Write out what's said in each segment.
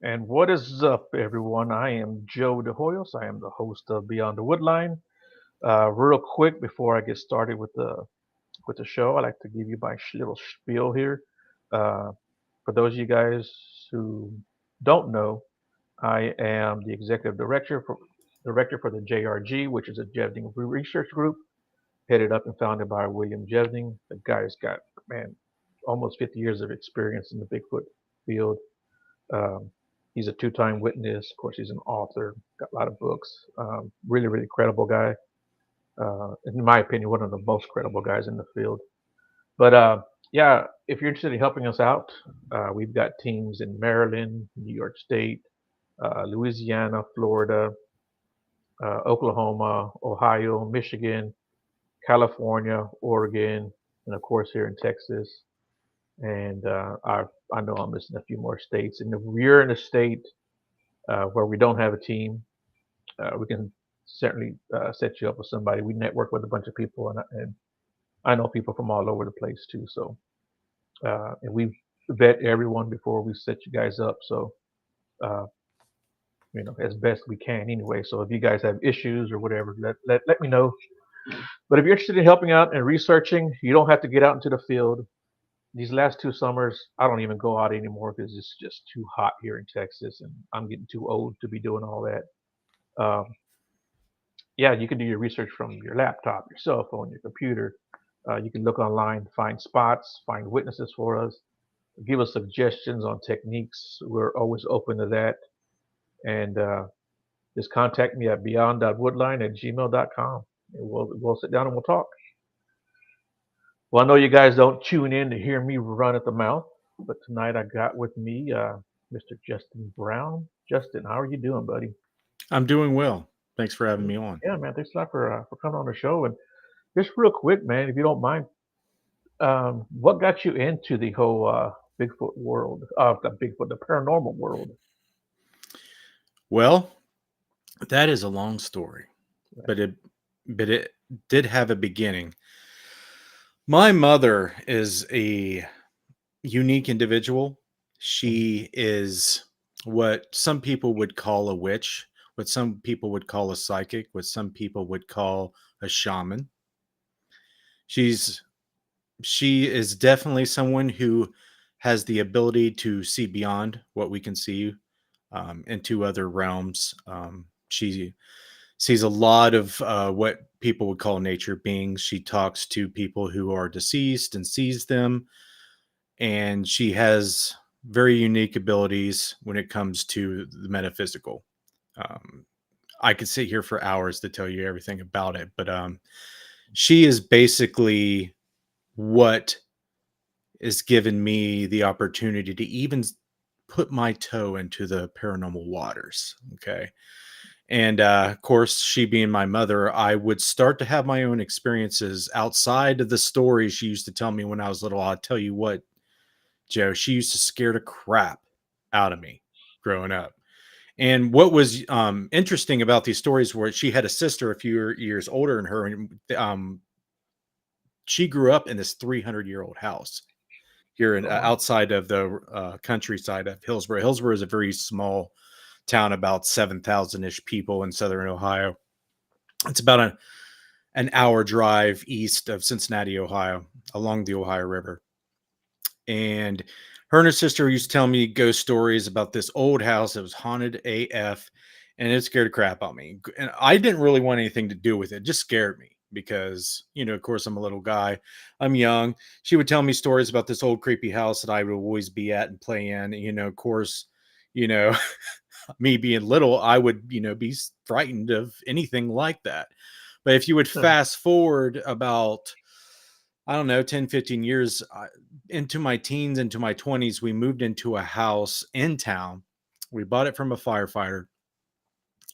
And what is up, everyone? I am Joe DeHoyos. I am the host of Beyond the Woodline. Real quick before I get started with the show, I'd like to give you my little spiel here. Uh, for those of you guys who don't know, I am the executive director for the JRG, which is a Jevning research group headed up and founded by William Jevning. The guy's got, man, almost 50 years of experience in the Bigfoot field. Um, he's a two-time witness. Of course, he's an author, got a lot of books. Really, really credible guy. In my opinion, one of the most credible guys in the field. But yeah, if you're interested in helping us out, we've got teams in Maryland, New York State, Louisiana, Florida, Oklahoma, Ohio, Michigan, California, Oregon, and of course here in Texas. And I know I'm missing a few more states. And if you're in a state where we don't have a team, we can certainly set you up with somebody. We network with a bunch of people, and I know people from all over the place too. So, and we vet everyone before we set you guys up. So, uh, as best we can anyway. So if you guys have issues or whatever, let me know. But if you're interested in helping out and researching, you don't have to get out into the field. These last 2 summers, I don't even go out anymore because it's just too hot here in Texas, and I'm getting too old to be doing all that. Um, yeah, you can do your research from your laptop, your cell phone, your computer. You can look online, find spots, find witnesses for us, give us suggestions on techniques. We're always open to that. And just contact me at beyond.woodline@gmail.com. And we'll sit down and we'll talk. Well, I know you guys don't tune in to hear me run at the mouth, but tonight I got with me Mr. Justin Brown. Justin, how are you doing, buddy? I'm doing well. Thanks for having me on. Yeah, man. Thanks a lot for coming on the show. And just real quick, man, if you don't mind, what got you into the whole Bigfoot world, the paranormal world? Well, that is a long story, Yeah. but it did have a beginning. My mother is a unique individual. Mhm. She is what some people would call a witch, what some people would call a psychic, what some people would call a shaman. She's she is definitely someone who has the ability to see beyond what we can see into other realms. She sees a lot of what people would call nature beings. She talks to people who are deceased and sees them, and she has very unique abilities when it comes to the metaphysical. Um, I could sit here for hours to tell you everything about it, but she is basically what has given me the opportunity to even put my toe into the paranormal waters. Okay. And of course, she being my mother, I would start to have my own experiences outside of the stories she used to tell me when I was little. I'll tell you what, Joe, she used to scare the crap out of me growing up. And what was interesting about these stories were she had a sister a few years older than her, and she grew up in this 300-year-old house here in Oh, wow. outside of the countryside of Hillsboro. Hillsboro is a very small town, about 7,000 ish people in southern Ohio. It's about an hour drive east of Cincinnati, Ohio, along the Ohio River. And her and her sister used to tell me ghost stories about this old house that was haunted AF, and it scared the crap out of me. And I didn't really want anything to do with it; it just scared me because, of course, I'm a little guy, I'm young. She would tell me stories about this old creepy house that I would always be at and play in. Of course, you know, me being little, I would, be frightened of anything like that. But if you would Huh. fast forward about, I don't know, 10, 15 years into my teens, into my 20s, we moved into a house in town. We bought it from a firefighter,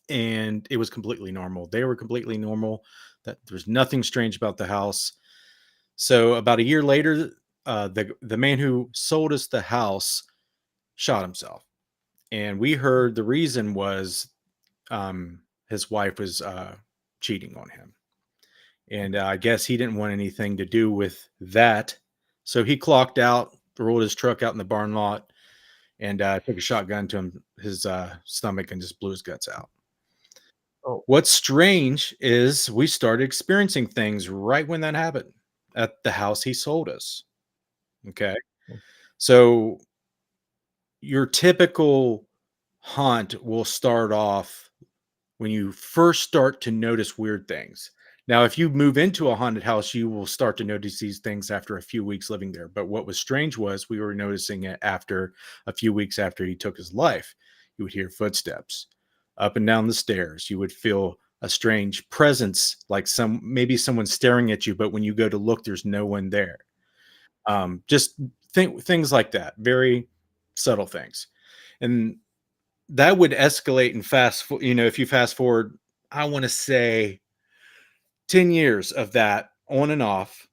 and it was completely normal. They were completely normal. That there's nothing strange about the house. So about a year later, the man who sold us the house shot himself, and we heard the reason was his wife was cheating on him. And I guess he didn't want anything to do with that. So he clocked out, rolled his truck out in the barn lot, and took a shotgun to his stomach and just blew his guts out. Oh, What's strange is we started experiencing things right when that happened at the house he sold us. Okay. mm, So your typical haunt will start off when you first start to notice weird things. Now, if you move into a haunted house, you will start to notice these things after a few weeks living there. But what was strange was we were noticing it after a few weeks after he took his life. You would hear footsteps up and down the stairs. You would feel a strange presence, like maybe someone staring at you, but when you go to look, there's no one there. Just things like that, very subtle things. And that would escalate and if you fast forward, I want to say 10 years of that on and off.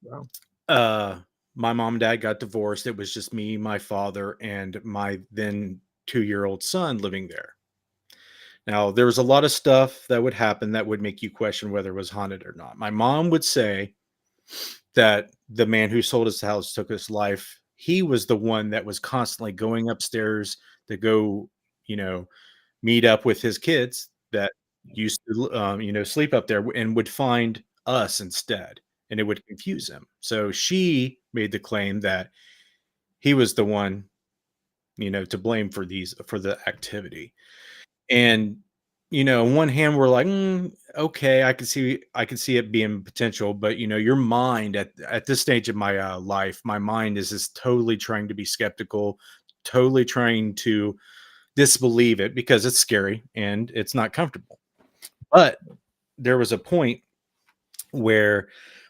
wow. Uh, my mom and dad got divorced. It was just me, my father, and my then 2-year-old son living there. Now, there was a lot of stuff that would happen that would make you question whether it was haunted or not. My mom would say that the man who sold his house took his life. He was the one that was constantly going upstairs to go, you know, meet up with his kids that used to, sleep up there and would find us instead, and it would confuse him. So she made the claim that he was the one, to blame for the activity. And on one hand, we're like, okay, I could see it being potential, but your mind at this stage of my life, my mind is just totally trying to be skeptical, totally trying to disbelieve it because it's scary and it's not comfortable. But there was a point where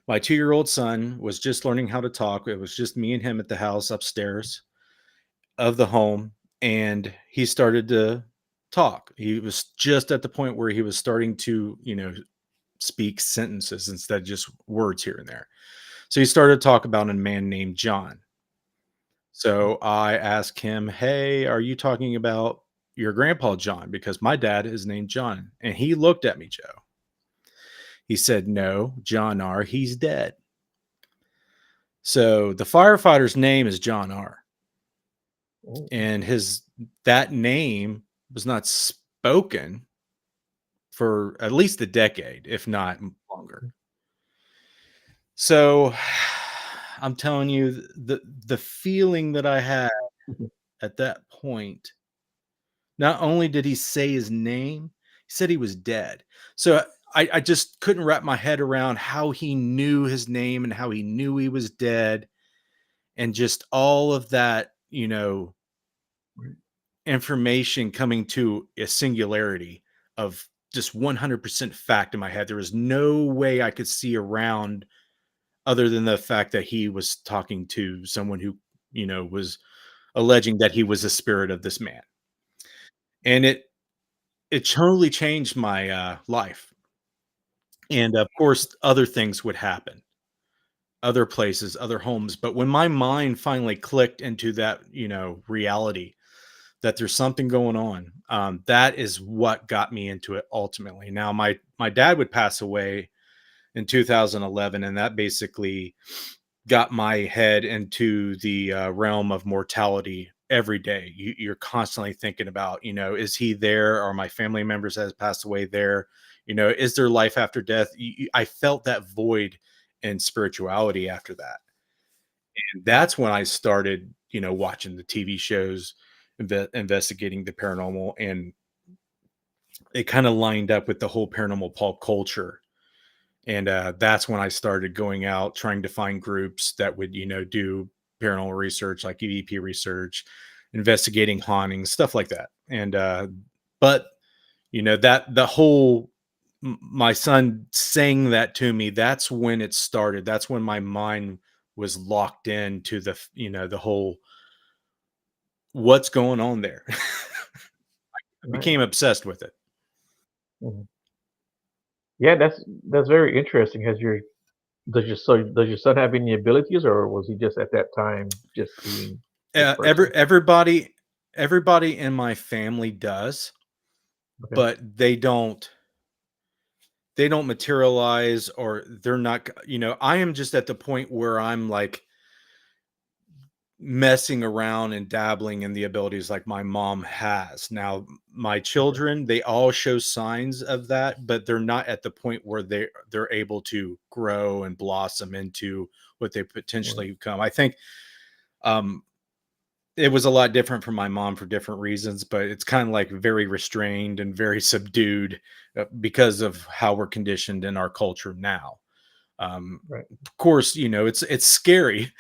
my 2-year-old son was just learning how to talk. It was just me and him at the house upstairs of the home, and he started to talk. He was just at the point where he was starting to, speak sentences instead of just words here and there. So he started to talk about a man named John. So I asked him, "Hey, are you talking about your grandpa John? Because my dad is named John." And he looked at me, Joe. He said, "No, John R. He's dead." So the firefighter's name is John R. Oh, And his that name was not spoken for at least a decade, if not longer. So I'm telling you, the feeling that I had mhm, at that point. Not only did he say his name, he said he was dead. So I just couldn't wrap my head around how he knew his name and how he knew he was dead, and just all of that, right, information coming to a singularity of just 100% fact in my head. There was no way I could see around other than the fact that he was talking to someone who, was alleging that he was a spirit of this man. And it totally changed my life. And of course, other things would happen, other places, other homes. But when my mind finally clicked into that, reality that there's something going on, that is what got me into it ultimately. Now, my dad would pass away in 2011, and that basically got my head into the realm of mortality every day. You're constantly thinking about, is he there? Are my family members that has passed away there? Is there life after death? I felt that void in spirituality after that. And that's when I started, watching the TV shows, investigating the paranormal, and it kind of lined up with the whole paranormal pulp culture. And that's when I started going out trying to find groups that would, do paranormal research, like EVP research, investigating hauntings, stuff like that. And but that the whole my son saying that to me, that's when it started. That's when my mind was locked into the whole what's going on there. I right. became obsessed with it. Mhm. Yeah, that's very interesting. Does your son have any abilities, or was he just at that time just being this Uh, every person? everybody everybody in my family does, Okay. but they don't materialize, or they're not. I am just at the point where I'm like, messing around and dabbling in the abilities like my mom has. Now, my Okay. children, they all show signs of that, but they're not at the point where they're able to grow and blossom into what they Right. potentially become. I think um it was a lot different from my mom for different reasons, but it's kind of like very restrained and very subdued because of how we're conditioned in our culture now. Right. Of course, it's scary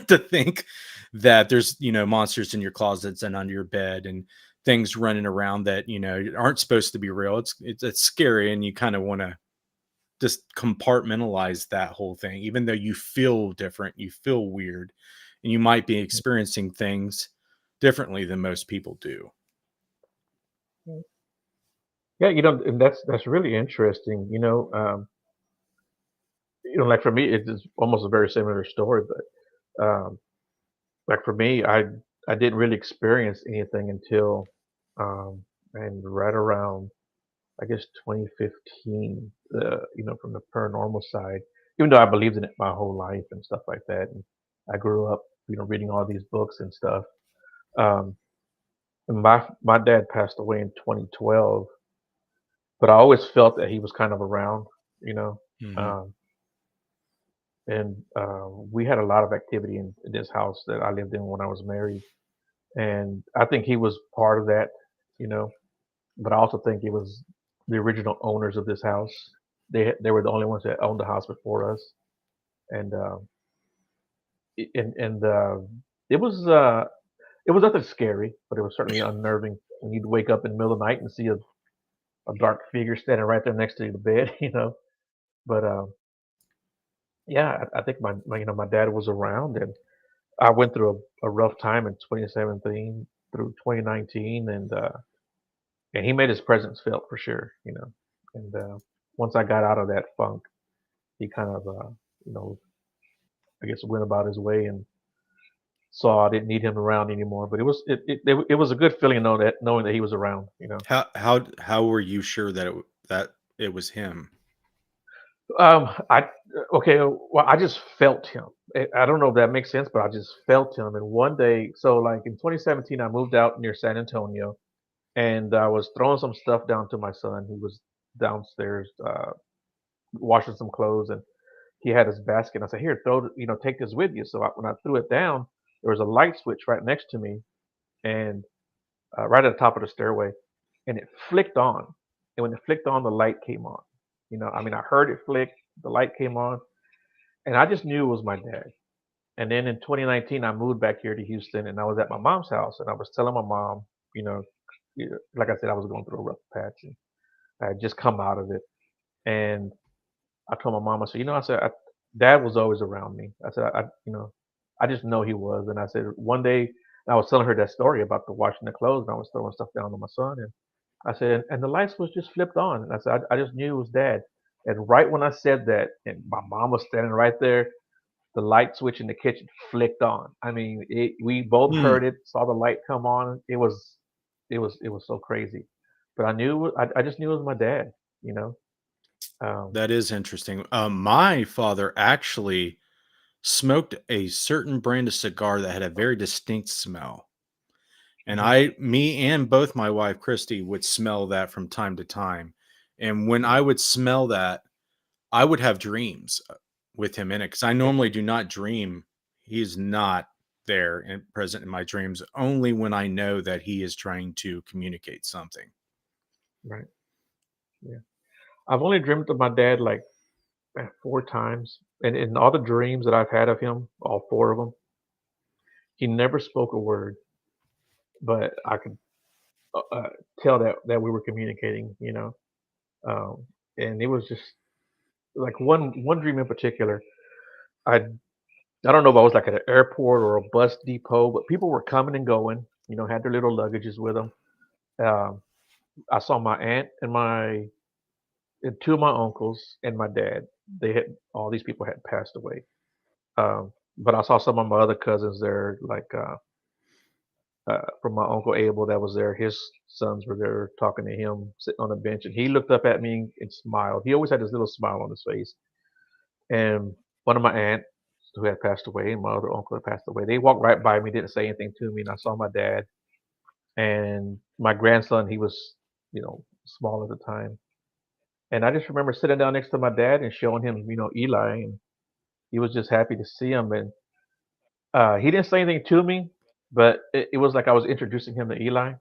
to think that there's monsters in your closets and under your bed and things running around that aren't supposed to be real. It's scary, and you kind of want to just compartmentalize that whole thing, even though you feel different, you feel weird, and you might be experiencing things differently than most people do. Mm. Yeah, and that's really interesting. Like for me, it's almost a very similar story, but like for me, I didn't really experience anything until and right around I guess 2015. From the paranormal side, even though I believed in it my whole life and stuff like that, and I grew up, reading all these books and stuff. Um, and my dad passed away in 2012, but I always felt that he was kind of around, you know. Hmm. Um, and we had a lot of activity in this house that I lived in when I was married, and I think he was part of that, you know. But I also think it was the original owners of this house. They were the only ones that owned the house before us, and i- and it was uh, it was nothing scary, but it was certainly unnerving when you'd wake up in the middle of the night and see a dark figure standing right there next to the bed, you know. But yeah, I think my dad was around, and I went through a rough time in 2017 through 2019, and he made his presence felt for sure, you know. And once I got out of that funk, he kind of, you know, I guess went about his way and saw I didn't need him around anymore. But it was a good feeling knowing that he was around, you know. How were you sure that it was him? I okay. Well, I just felt him. I don't know if that makes sense, but I just felt him. And one day, so like in 2017, I moved out near San Antonio, and I was throwing some stuff down to my son. He was downstairs washing some clothes, and he had his basket. I said, "Here, take this with you." So when I threw it down, there was a light switch right next to me, and right at the top of the stairway, and it flicked on. And when it flicked on, the light came on. I mean, I heard it flick, the light came on, and I just knew it was my dad. And then in 2019, I moved back here to Houston, and I was at my mom's house, and I was telling my mom, you know, like I said, I was going through a rough patch, and I had just come out of it, and I told my mom, I said, Dad was always around me. I said, I just know he was. And I said, one day, I was telling her that story about the washing the clothes, and I was throwing stuff down on my son. And I said, and the lights was just flipped on. And I said, I just knew it was Dad. And right when I said that, and my mom was standing right there, the light switch in the kitchen flicked on. I mean, we both Hmm, heard it, saw the light come on. It was so crazy. But I just knew it was my dad, you know. Um, that is interesting. My father actually smoked a certain brand of cigar that had a very distinct smell. And mhm, me and both my wife, Christy, would smell that from time to time. And when yeah. I would smell that, I would have dreams with him in it because I normally do not dream. He's not there and present in my dreams, only when I know that he is trying to communicate something. Right. Yeah. I've only dreamt of my dad like 4 times, and in all the dreams that I've had of him, all four of them, he never spoke a word, but I could tell that we were communicating, and it was just like one dream in particular. I I don't know if I was like at an airport or a bus depot, but people were coming and going, had their little luggages with them. Um, I saw my aunt and two of my uncles and my dad. All these people had passed away. But I saw some of my other cousins there, like from my uncle Abel that was there. His sons were there talking to him, sitting on a bench, and he looked up at me and smiled. He always had this little smile on his face. And one of my aunts, who had passed away, and my other uncle had passed away. They walked right by me, didn't say anything to me, and I saw my dad and my grandson. He was, small at the time, and I just remember sitting down next to my dad and showing him, Eli, and he was just happy to see him. And he didn't say anything to me, but it was like I was introducing him to Eli.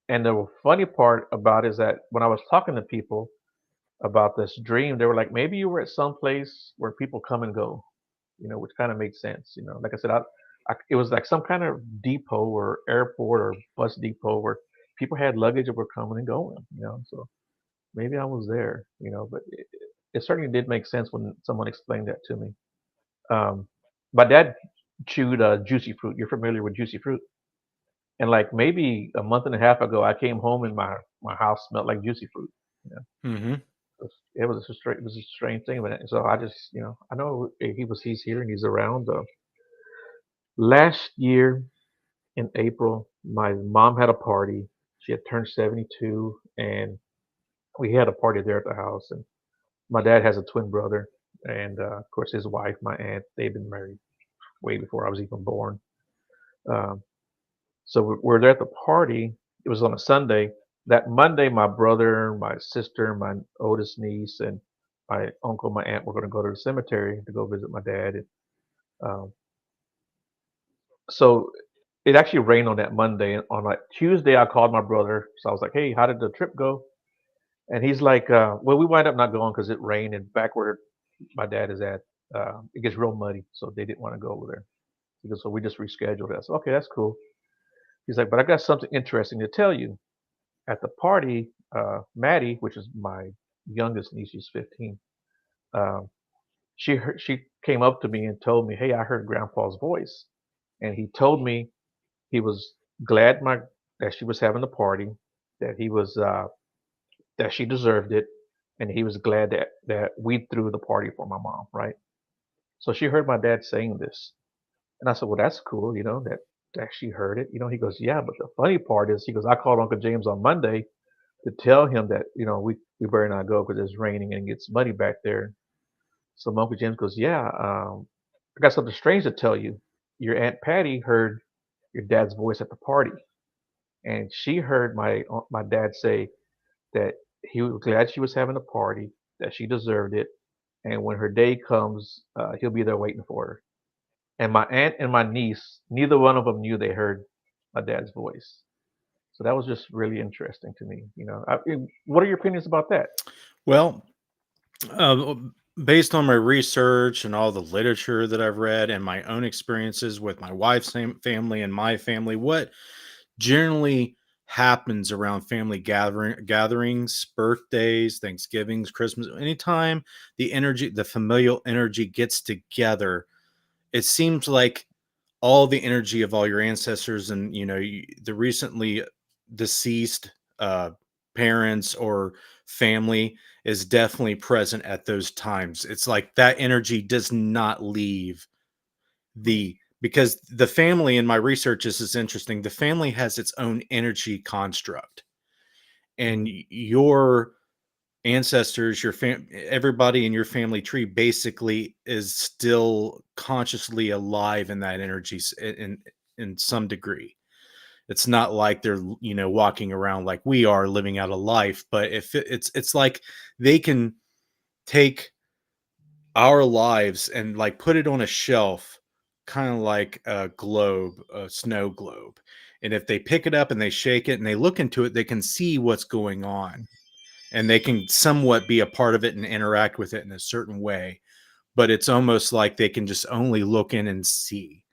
And the funny part about it is that when I was talking to people about this dream, they were like, maybe you were at some place where people come and go, which kind of made sense. Like I said, it was like some kind of depot or airport or bus depot where people had luggage that were coming and going, so maybe I was there, but it certainly did make sense when someone explained that to me. Um, my dad chewed juicy fruit. You're familiar with juicy fruit? And like maybe a month and a half ago, I came home and my house smelled like juicy fruit. Yeah, Hmm. it was a strange thing, but so I just, I know he's here and he's around. Last year in April, my mom had a party. She had turned 72, and we had a party there at the house. And my dad has a twin brother, and of course his wife, my aunt. They've been married way before I was even born. Um, So we're there at the party. It was on a Sunday. That Monday, my brother, my sister, my oldest niece, and my uncle, my aunt were going to go to the cemetery to go visit my dad. And, um, so it actually rained on that Monday. And on like Tuesday, I called my brother. So I was like, "Hey, how did the trip go?" And he's like, "Well, we wind up not going because it rained, and back where my dad is at, it gets real muddy, so they didn't want to go over there." He goes, "So we just rescheduled it." I said, "Okay, that's cool." He's like, "But I got something interesting to tell you." At the party, Maddie, which is my youngest niece, she's 15. Um, she came up to me and told me, "Hey, I heard Grandpa's voice," and he told me he was glad my that she was having the party, that he was that she deserved it, and he was glad that we threw the party for my mom, right? So she heard my dad saying this, and I said, "Well, that's cool, that she heard it." He goes, "Yeah, but the funny part is," he goes, "I called Uncle James on Monday to tell him that we better not go because it's raining and it gets muddy back there." So my Uncle James goes, "Yeah, I got something strange to tell you. Your Aunt Patty heard your dad's voice at the party, and she heard my dad say that he was glad she was having a party, that she deserved it, and when her day comes, he'll be there waiting for her." And my aunt and my niece, neither one of them knew they heard my dad's voice. So that was just really interesting to me. What are your opinions about that? Well, uh, based on my research and all the literature that I've read and my own experiences with my wife's family and my family, what generally happens around family gatherings, birthdays, Thanksgivings, Christmas, anytime the familial energy gets together, it seems like all the energy of all your ancestors and the recently deceased parents or family is definitely present at those times. It's like that energy does not leave the because the family, in my research, this is interesting, the family has its own energy construct, and Mhm. your ancestors, everybody in your family tree basically is still consciously alive in that energy in some degree. It's not like they're walking around like we are living out a life, but if it's like they can take our lives and like put it on a shelf, kind of like a globe, a snow globe, and if they pick it up and they shake it and they look into it, they can see what's going on, and they can somewhat be a part of it and interact with it in a certain way, but it's almost like they can just only look in and see.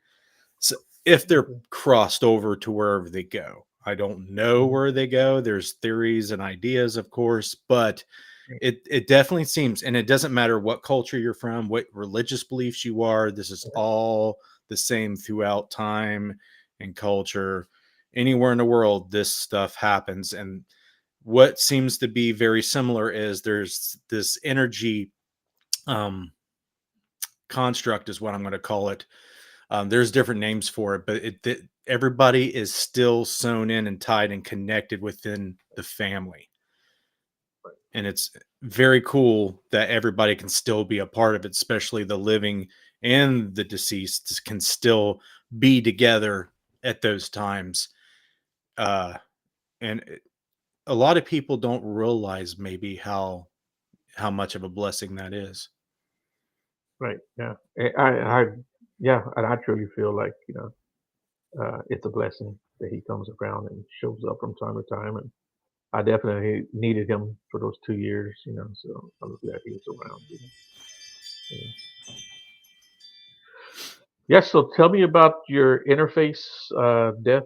So if they're Okay. crossed over to wherever they go, I don't know Mhm. where they go. There's theories and ideas, of course, but Yeah. it definitely seems, and it doesn't matter what culture you're from, what religious beliefs you are, this is all the same throughout time and culture. Anywhere in the world, this stuff happens. And what seems to be very similar is there's this energy um, construct, is what I'm going to call it. There's different names for it, but everybody is still sewn in and tied and connected within the family. And it's very cool that everybody can still be a part of it, especially the living and the deceased can still be together at those times. And a lot of people don't realize maybe how much of a blessing that is. Right. Yeah. I yeah, and I truly feel like, it's a blessing that he comes around and shows up from time to time. And I definitely needed him for those 2 years, so I'm glad he was around. Yeah. Yes. So tell me about your interface death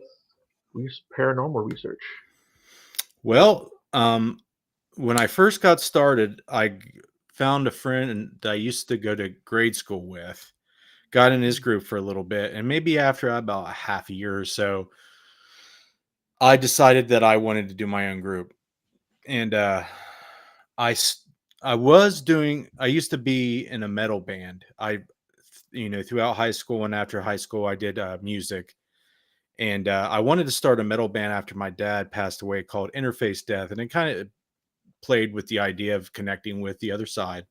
paranormal research. Well, when I first got started, found a friend that I used to go to grade school with, got in his group for a little bit, and maybe after about a half a year or so, I decided that I wanted to do my own group. And I s- I used to be in a metal band. Throughout high school and after high school, I did music. And I wanted to start a metal band after my dad passed away called Interface Death. And it kind of played with the idea of connecting with the other side.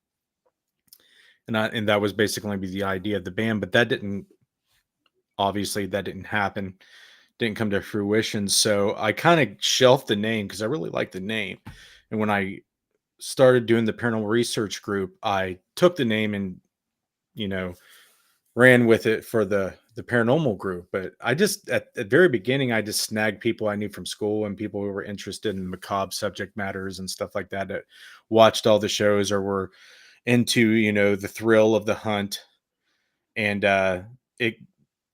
And that was basically the idea of the band. But that didn't happen, didn't come to fruition. So I kind of shelved the name because I really liked the name. And when I started doing the paranormal research group, I took the name and, you know, ran with it for the paranormal group. But I just at the very beginning, I just snagged people I knew from school and people who were interested in macabre subject matters and stuff like that watched all the shows or were into, the thrill of the hunt. And it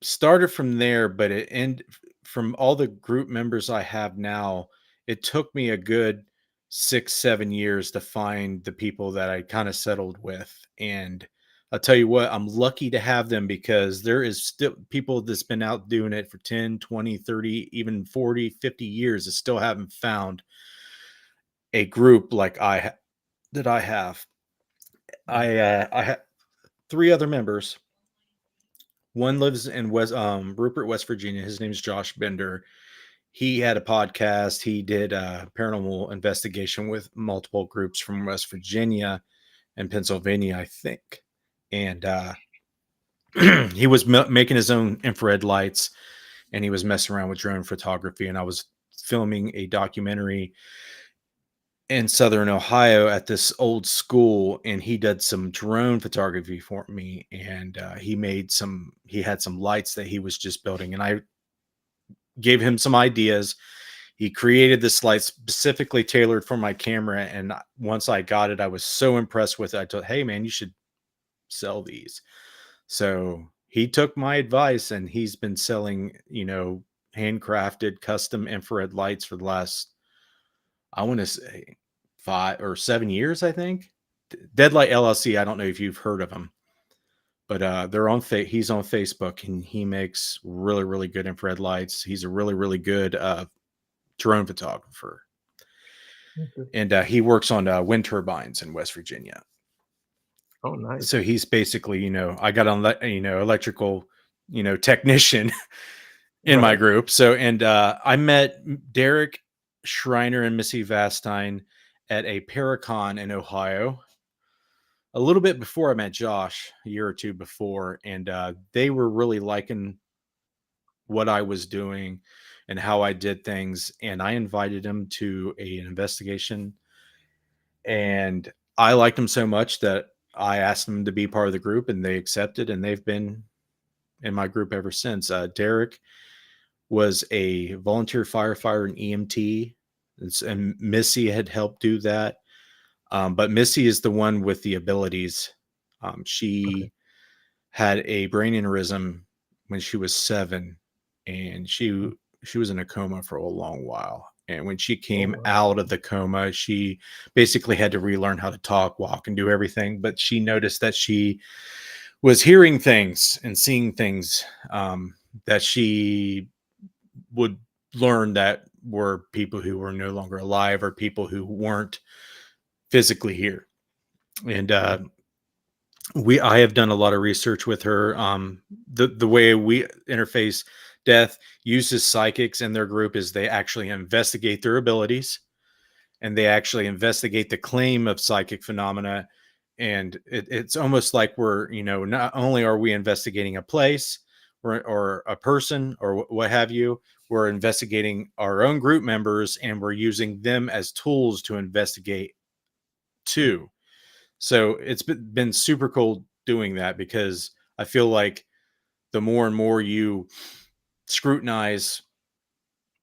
started from there, but from all the group members I have now, it took me a good 6 7 years to find the people that I kind of settled with. And I'll tell you what, I'm lucky to have them because there is still people that's been out doing it for 10 20 30 even 40 50 years that still haven't found a group like that I have. I have three other members. One lives in Rupert, West Virginia. His name is Josh Bender. He had a podcast. He did paranormal investigation with multiple groups from West Virginia and Pennsylvania, I think. And he was making his own infrared lights, and he was messing around with drone photography. And I was filming a documentary in Southern Ohio at this old school, and he did some drone photography for me. And he had some lights that he was just building, and I gave him some ideas. He created this light specifically tailored for my camera. And once I got it, I was so impressed with it. I told, hey man, you should sell these. So he took my advice and he's been selling, handcrafted custom infrared lights for the last, I want to say 5 or 7 years, I think. Deadlight LLC. I don't know if you've heard of them, but he's on Facebook and he makes really, really good infrared lights. He's a really, really good drone photographer, Okay. and he works on wind turbines in West Virginia. Oh, nice. So he's basically, I got on, electrical, technician in my Right. group. So, and I met Derek Schreiner and Missy Vastine at a Paracon in Ohio a little bit before I met Josh, a year or two before, and they were really liking what I was doing and how I did things. And I invited them to an investigation, and I liked them so much that I asked them to be part of the group, and they accepted, and they've been in my group ever since. Derek was a volunteer firefighter and EMT, and Missy had helped do that. But Missy is the one with the abilities. Okay. She had a brain aneurysm when she was 7, and she was in a coma for a long while. And when she Oh, came wow. out of the coma, she basically had to relearn how to talk, walk, and do everything. But she noticed that she was hearing things and seeing things, that she would learn that were people who were no longer alive or people who weren't physically here. And Right. I have done a lot of research with her. The way we interface death uses psychics in their group is they actually investigate their abilities, and they actually investigate the claim of psychic phenomena, and it's almost like we're, not only are we investigating a place or a person or what have you, we're investigating our own group members, and we're using them as tools to investigate too. So it's been super cool doing that, because I feel like the more and more you scrutinize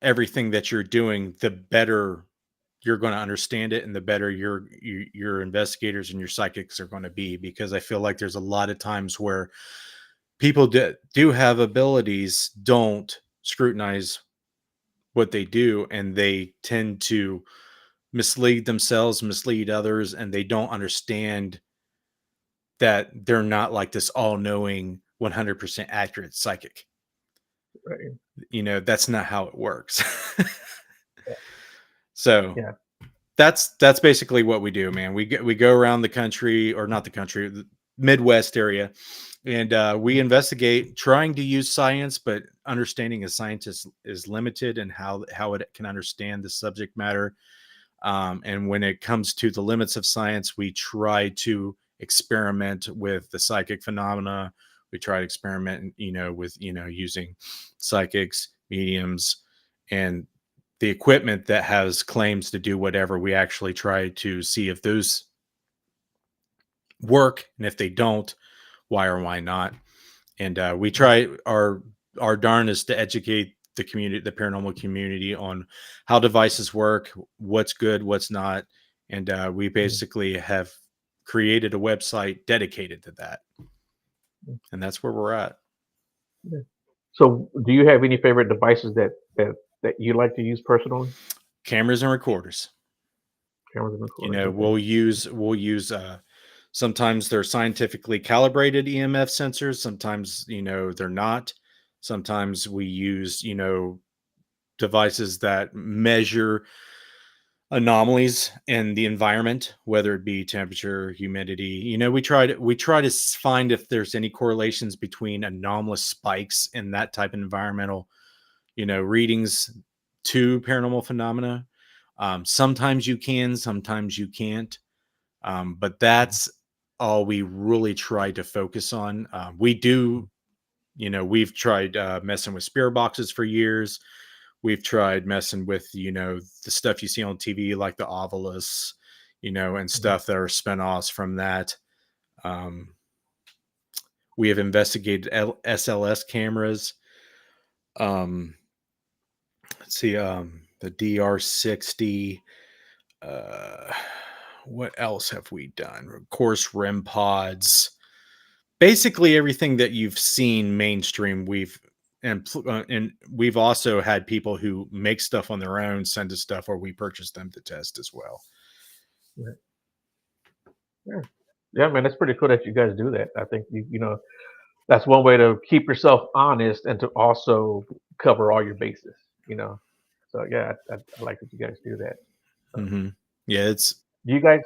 everything that you're doing, the better you're going to understand it, and the better your investigators and your psychics are going to be. Because I feel like there's a lot of times where people do have abilities don't scrutinize what they do, and they tend to mislead themselves, mislead others, and they don't understand that they're not like this all-knowing 100% accurate psychic. Right. That's not how it works. So Yeah. that's basically what we do, man. We go around the country, or not the country, the Midwest area, and we investigate, trying to use science, but understanding a scientist is limited, and how it can understand the subject matter. And when it comes to the limits of science, we try to experiment with the psychic phenomena. We try to experiment, with using psychics, mediums, and the equipment that has claims to do whatever. We actually try to see if those work, and if they don't, why or why not. And we try our darnest to educate the community, the paranormal community, on how devices work, what's good, what's not. And we basically have created a website dedicated to that, and that's where we're at. Yeah. So, do you have any favorite devices that you like to use personally? Cameras and recorders. Cameras and recorders. Okay. We'll use sometimes they're scientifically calibrated EMF sensors, sometimes they're not. Sometimes we use devices that measure anomalies in the environment, whether it be temperature, humidity. We try to find if there's any correlations between anomalous spikes in that type of environmental readings to paranormal phenomena. Sometimes you can, sometimes you can't. But that's all we really try to focus on. We do, we've tried messing with spirit boxes for years. We've tried messing with, the stuff you see on TV, like the ovilus, and Mhm. stuff that are spinoffs from that. Um, we have investigated SLS cameras. Um, let's see, the DR60. Uh, what else have we done? Of course, REM pods. Basically everything that you've seen mainstream, and we've also had people who make stuff on their own send us stuff, or we purchase them to test as well. Right. Yeah. Yeah, man, that's pretty cool that you guys do that. I think that's one way to keep yourself honest and to also cover all your bases. You know. So yeah, I like that you guys do that. Hmm. Yeah, it's Do you guys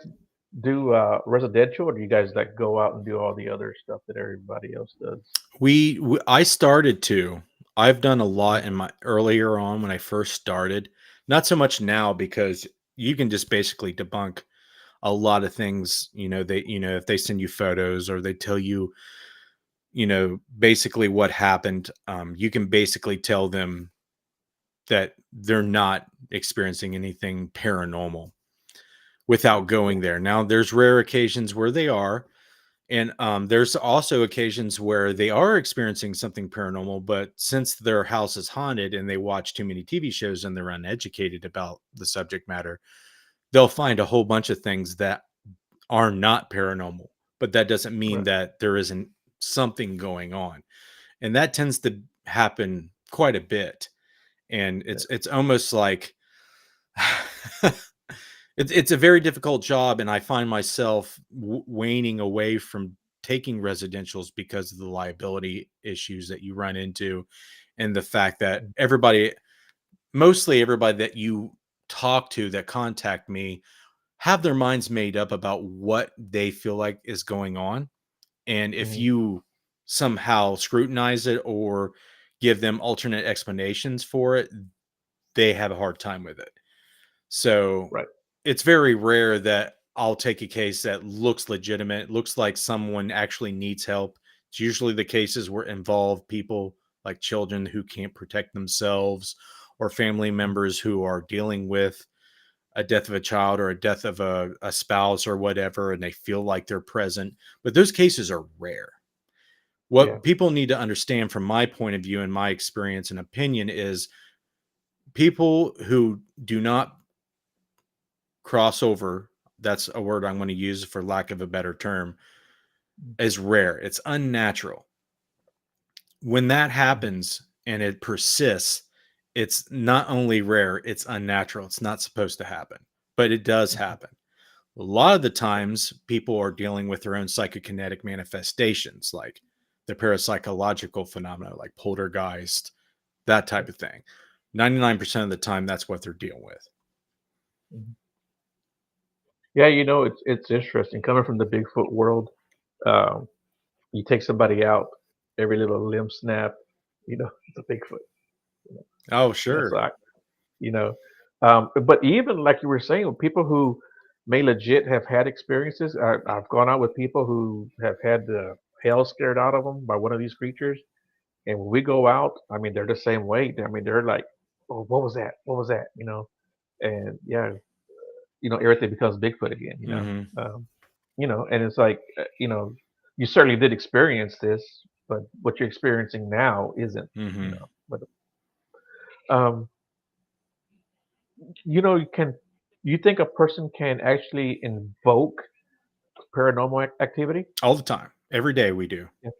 do residential, or do you guys like go out and do all the other stuff that everybody else does? I started to. I've done a lot Mhm. in my earlier on when I first started. Not so much now, because you can just basically debunk a lot of things. If they send you photos, or they tell you, basically what happened, you can basically tell them that they're not experiencing anything paranormal without Yeah. going there. Now, there's rare occasions where they are, and there's also occasions where they are experiencing something paranormal, but since their house is haunted and they watch too many TV shows and they're uneducated about the subject matter, they'll find a whole bunch of things that are not paranormal, but that doesn't mean Right. that there isn't something going on. And that tends to happen quite a bit. And Yeah. it's almost like it's a very difficult job, and I find myself waning away from taking residentials because of the liability issues that you run into, and the fact that Mm. mostly everybody that you talk to that contact me, have their minds made up about what they feel like is going on. And if Mhm. you somehow scrutinize it or give them alternate explanations for it, they have a hard time with it. So Right. it's very rare that I'll take a case that looks legitimate, looks like someone actually needs help. It's usually the cases where involve people like children who can't protect themselves, or family members who are dealing with a death of a child or a death of a spouse or whatever, and they feel like they're present. But those cases are rare. Yeah. What people need to understand from my point of view and my experience and opinion is people who do not cross over, that's a word I'm going to use for lack of a better term, is rare. It's unnatural. When that happens and it persists, it's not only rare, it's unnatural. It's not supposed to happen, but it does happen. A lot of the times, people are dealing with their own psychokinetic manifestations, like the parapsychological phenomena, like poltergeist, that type of thing. 99% of the time, that's what they're dealing with. Mhm. Yeah, it's interesting coming from the Bigfoot world. Um, you take somebody out, every little limb snap, it's a Bigfoot. You know, Oh, so sure. you know, but even like you were saying, with people who may legit have had experiences, I've gone out with people who have had the hell scared out of them by one of these creatures, and when we go out, I mean, they're the same way. I mean, they're like, "Oh, what was that? What was that?" And yeah, everything becomes Bigfoot again. Hmm. And it's like, you certainly did experience this, but what you're experiencing now isn't, Hmm. but um, you think a person can actually invoke paranormal activity? All the time. Every day we do, Yeah,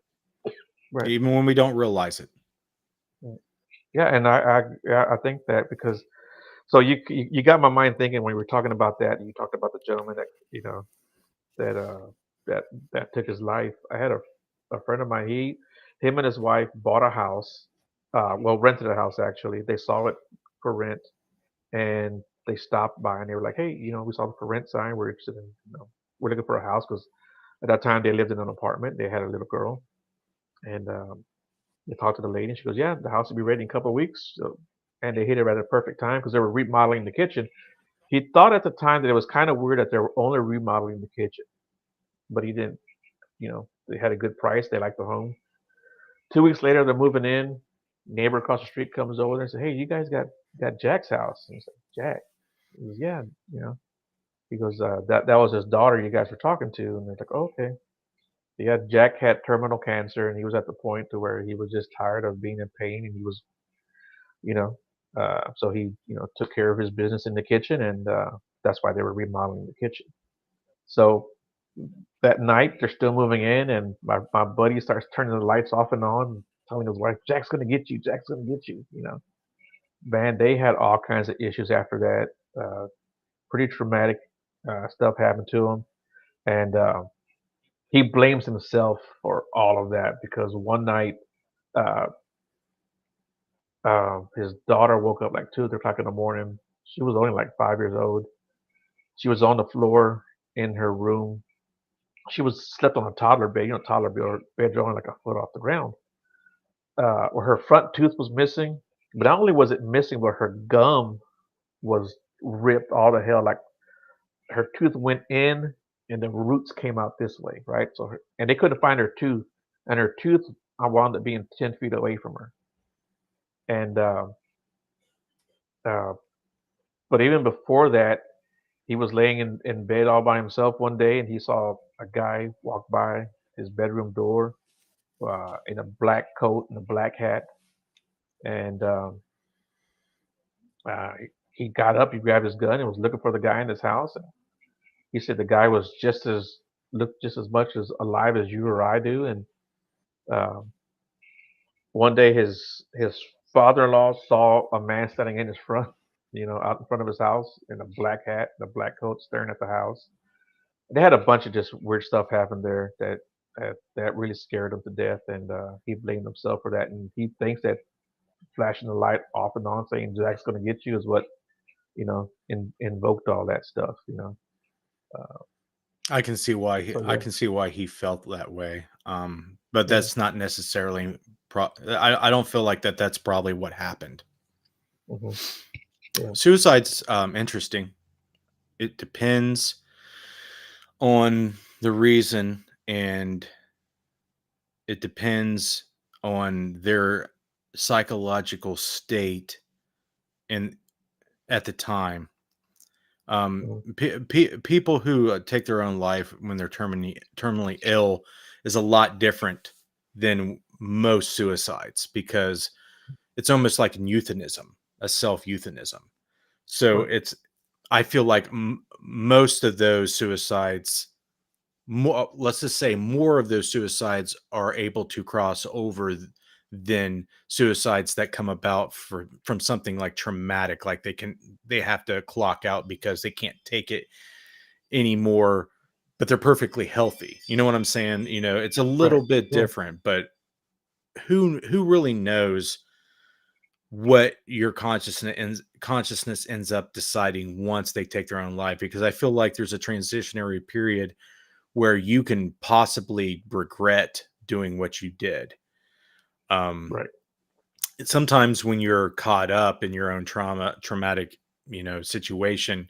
right. even when we don't realize it. Right. Yeah, and I think that because so you got my mind thinking when we were talking about that, and you talked about the gentleman that that that that took his life. I had a friend of mine. Him and his wife bought a house, well, rented a house actually. They saw it for rent, and they stopped by and they were like, "Hey, we saw the for rent sign. We're interested in, we're looking for a house because at that time they lived in an apartment. They had a little girl, and they talked to the lady, and she goes, "Yeah, the house will be ready in a couple of weeks." So, and they hit it at a perfect time because they were remodeling the kitchen. He thought at the time that it was kind of weird that they were only remodeling the kitchen, but he didn't. They had a good price. They liked the home. 2 weeks later, they're moving in. Neighbor across the street comes over and says, "Hey, you guys got Jack's house?" And he's like, "Jack?" He goes, "Yeah, you know." He goes, "That was his daughter you guys were talking to." And they're like, oh, "Okay." Yeah, Jack had terminal cancer, and he was at the point to where he was just tired of being in pain, and he was, you know, so he, took care of his business in the kitchen, and that's why they were remodeling the kitchen. So that night, they're still moving in, and my buddy starts turning the lights off and on, telling his wife, "Jack's gonna get you. Jack's gonna get you." Man, they had all kinds of issues after that. Pretty traumatic stuff happened to him, and he blames himself for all of that because one night, uh, his daughter woke up like 2 or 3 o'clock in the morning. She was only like 5 years old. She was on the floor in her room. She was slept on a toddler bed. Toddler beds are only like a foot off the ground. Where her front tooth was missing, but not only was it missing, but her gum was ripped all to hell. Like her tooth went in, and the roots came out this way, right? And they couldn't find her tooth, and her tooth wound up being 10 feet away from her. And uh, but even before that, he was laying in bed all by himself one day, and he saw a guy walk by his bedroom door in a black coat and a black hat, and uh, he got up, he grabbed his gun, and was looking for the guy in his house. And he said the guy was looked just as much as alive as you or I do. And um, one day, his father-in-law saw a man standing in his front, out in front of his house in a black hat and a black coat, staring at the house. They had a bunch of just weird stuff happen there that really scared him to death, and he blamed himself for that. And he thinks that flashing the light off and on, saying Jack's going to get you, is what invoked all that stuff. Uh, so I yeah. can see why he felt that way. But Yeah. that's not necessarily. I don't feel like that's probably what happened. Hmm. Yeah. Suicide's interesting. It depends. on the reason, and it depends on their psychological state and at the time. Mhm. People who take their own life when they're terminally ill is a lot different than most suicides, because it's almost like an euthanism, a self euthanism. So Right. it's, I feel like most of those suicides, more, let's just say more of those suicides are able to cross over than suicides that come about from something like traumatic, like they have to clock out because they can't take it anymore, but they're perfectly healthy. You know what I'm saying? It's a Right. little bit Yeah. different, but who really knows what your consciousness ends up deciding once they take their own life? Because I feel like there's a transitionary period where you can possibly regret doing what you did. Um, Right. Sometimes when you're caught up in your own traumatic, situation,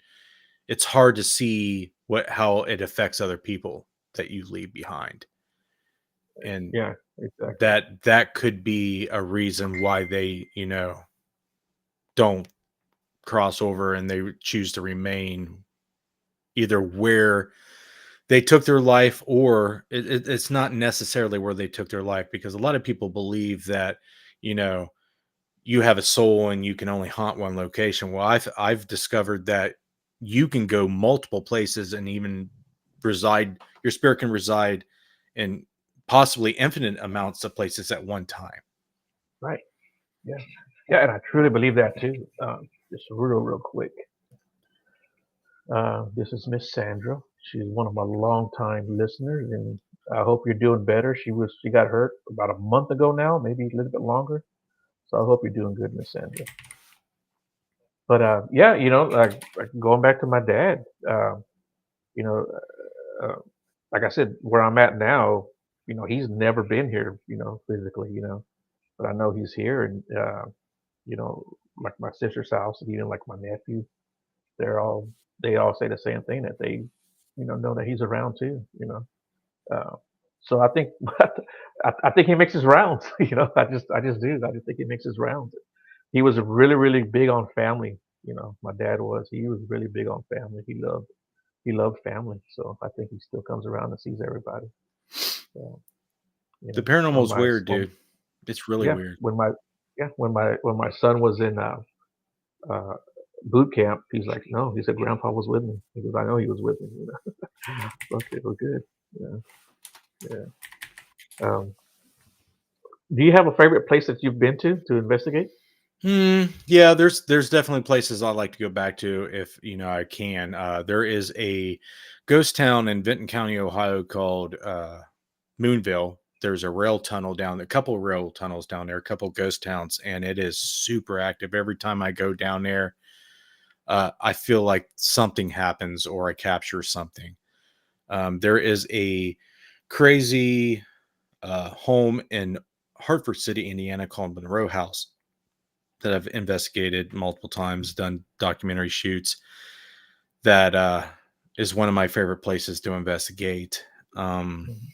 it's hard to see how it affects other people that you leave behind. And Yeah. Exactly. that could be a reason why they, don't cross over and they choose to remain either where they took their life, or it's not necessarily where they took their life, because a lot of people believe that, you know, you have a soul and you can only haunt one location. Well, I've discovered that you can go multiple places and even reside. Your spirit can reside in possibly infinite amounts of places at one time. Right. Yeah. Yeah. And I truly believe that too. Just real quick. This is Miss Sandra. She's one of my longtime listeners, and I hope you're doing better. She got hurt about a month ago now, maybe a little bit longer. So I hope you're doing good, Miss Sandra. But yeah, like going back to my dad, you know, uh, like I said, where I'm at now, he's never been here, physically, but I know he's here, and like my sister's house, and even like my nephew, they're all they all say the same thing, that they, know that he's around too. Uh, so I think I think he makes his rounds. I just do. I just think he makes his rounds. He was really big on family. My dad was. He was really big on family. He loved family. So I think he still comes around and sees everybody. So, The when paranormal's my weird, when dude. It's really yeah weird. when my yeah when my son was in uh, boot camp, he's like, no, he said Grandpa was with me. He goes, I know he was with me. Okay, we're good. Yeah, yeah. Um, do you have a favorite place that you've been to investigate? Yeah, there's definitely places I like to go back to if I can. There is a ghost town in Vinton County, Ohio called Moonville. There's a rail tunnel down, a couple rail tunnels down there, a couple ghost towns, and it is super active. Every time I go down there, I feel like something happens or I capture something. There is a crazy home in Hartford City, Indiana called Monroe House that I've investigated multiple times, done documentary shoots. That is one of my favorite places to investigate. Um, Mhm.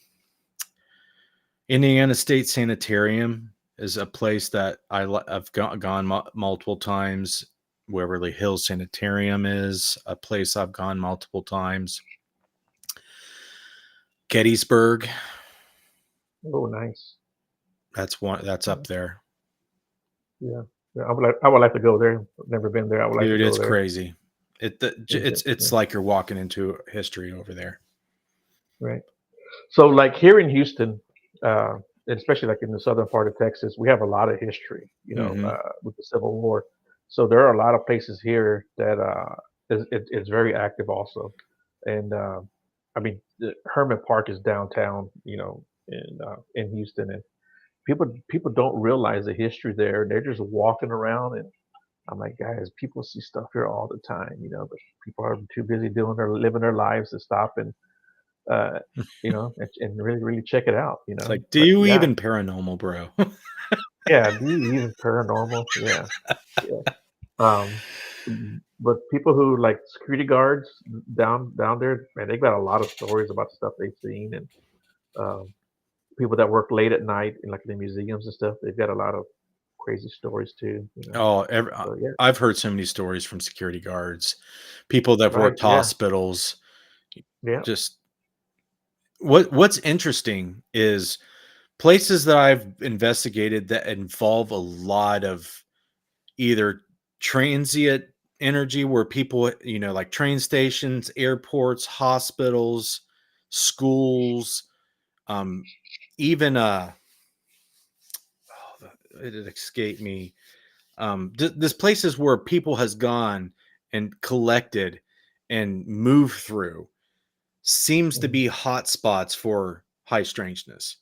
Indiana State Sanitarium is a place that I've gone multiple times. Waverly Hills Sanitarium is a place I've gone multiple times. Gettysburg, Oh, nice. that's one that's Yeah, up there. yeah. Yeah, I would like to go there. I've never been there. I would like to Dude, go it's there. crazy. Seems It's interesting, like you're walking into history over there. right? So, like here in Houston, uh, and especially like in the southern part of Texas, we have a lot of history, Hmm. with the Civil War. So there are a lot of places here that it's very active also. And I mean, the Herman Park is downtown, in Houston, and people don't realize the history there. They're just walking around, and I'm like, guys, people see stuff here all the time, but people are too busy living their lives to stop and uh, and really check it out. It's like, do But you yeah, even paranormal, bro? yeah. Do you even paranormal? Yeah, yeah. Um, but people who like security guards down there, man, they got a lot of stories about stuff they've seen, and um, people that work late at night in like the museums and stuff, they've got a lot of crazy stories too. Oh, So yeah, I've heard so many stories from security guards, people that have right, worked yeah, hospitals. yeah, Just what's interesting is places that I've investigated that involve a lot of either transient energy where people, like train stations, airports, hospitals, schools, um, even it escaped me. This places where people has gone and collected and moved through seems to mhm, be hot spots for high strangeness.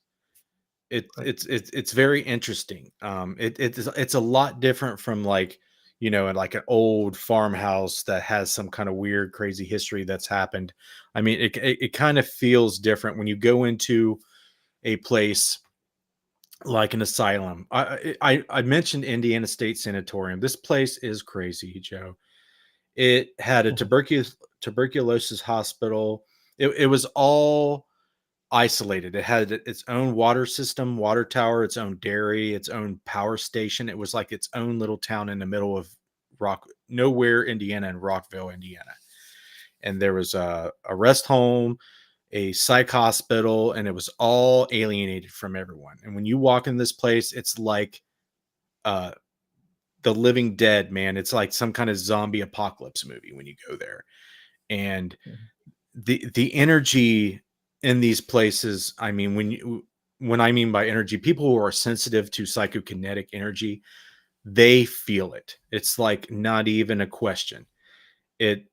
right, It's very interesting. It's a lot different from like, in like an old farmhouse that has some kind of weird, crazy history that's happened. I mean, it kind of feels different when you go into a place like an asylum. I mentioned Indiana State Sanatorium. This place is crazy, Joe. It had a mhm, tuberculosis hospital. It was all isolated. It had its own water system, water tower, its own dairy, its own power station. It was like its own little town in the middle of nowhere, Indiana, and Rockville, Indiana. And there was a rest home, a psych hospital, and it was all alienated from everyone. And when you walk in this place, it's like uh, the Living Dead, man. It's like some kind of zombie apocalypse movie when you go there. And mhm, the energy in these places, I mean, when I mean by energy, people who are sensitive to psychokinetic energy, they feel it. It's like not even a question. It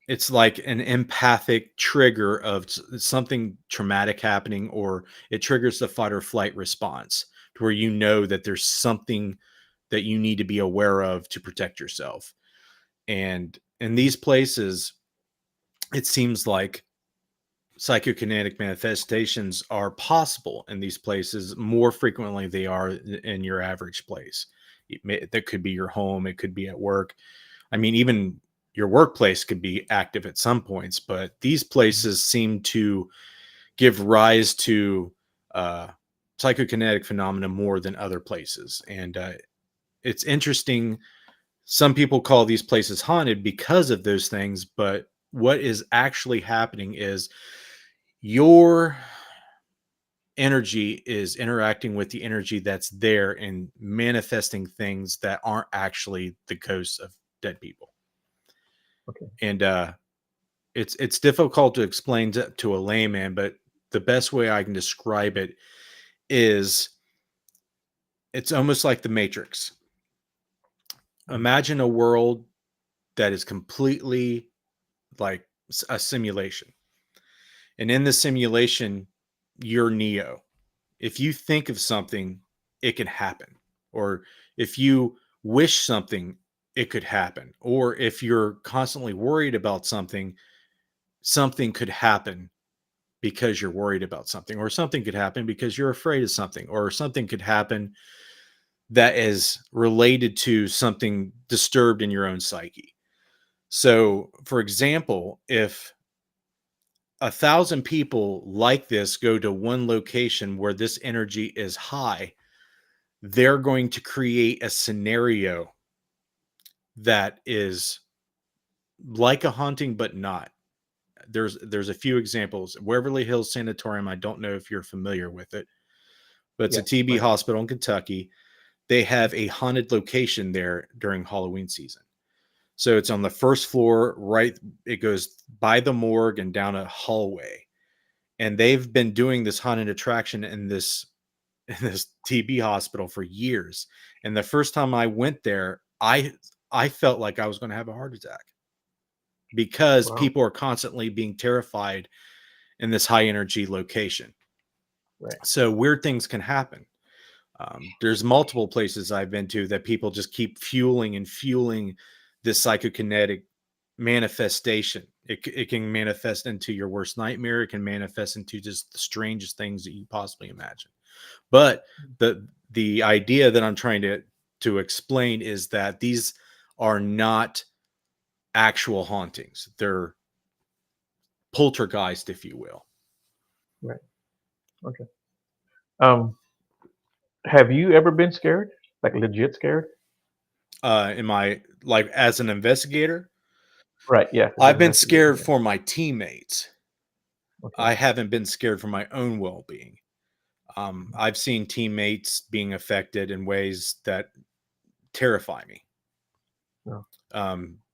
it's like an empathic trigger of something traumatic happening, or it triggers the fight or flight response to where you know that there's something that you need to be aware of to protect yourself. And in mhm, these places, it seems like psychokinetic manifestations are possible in these places more frequently they are in your average place. That could be your home, it could be at work. I mean, even your workplace could be active at some points, but these mhm, places seem to give rise to uh, psychokinetic phenomena more than other places. And it's interesting. Some people call these places haunted because of those things, but what is actually happening is your energy is interacting with the energy that's there and manifesting things that aren't actually the ghosts of dead people. okay, And it's difficult to explain to a layman, but the best way I can describe it is it's almost like the Matrix. mhm, Imagine a world that is completely like a simulation. And in the simulation, you're Neo. If you think of something, it can happen. Or if you wish something, it could happen. Or if you're constantly worried about something, something could happen because you're worried about something, or something could happen because you're afraid of something, or something could happen that is related to something disturbed in your own psyche. So, for example, if 1,000 people like this go to one location where this energy is high, they're going to create a scenario that is like a haunting, but not. There's a few examples. Waverly Hills Sanatorium, I don't know if you're familiar with it, but it's a yeah, TB right, hospital in Kentucky. They have a haunted location there during Halloween season. So it's on the first floor, right? It goes by the morgue and down a hallway. And they've been doing this haunted attraction in this TB hospital for years. And the first time I went there, I felt like I was going to have a heart attack because wow, people are constantly being terrified in this high energy location. right, So weird things can happen. There's multiple places I've been to that people just keep fueling and fueling this psychokinetic manifestation. It can manifest into your worst nightmare. It can manifest into just the strangest things that you possibly imagine. But the idea that I'm trying to explain is that these are not actual hauntings. They're poltergeist, if you will. Right. Okay. Um, have you ever been scared? Like legit scared? In my like as an investigator, Right. Yeah. As an I've been investigator. scared Yeah. for my teammates. Okay. I haven't been scared for my own well-being. Mhm. I've seen teammates being affected in ways that terrify me. No.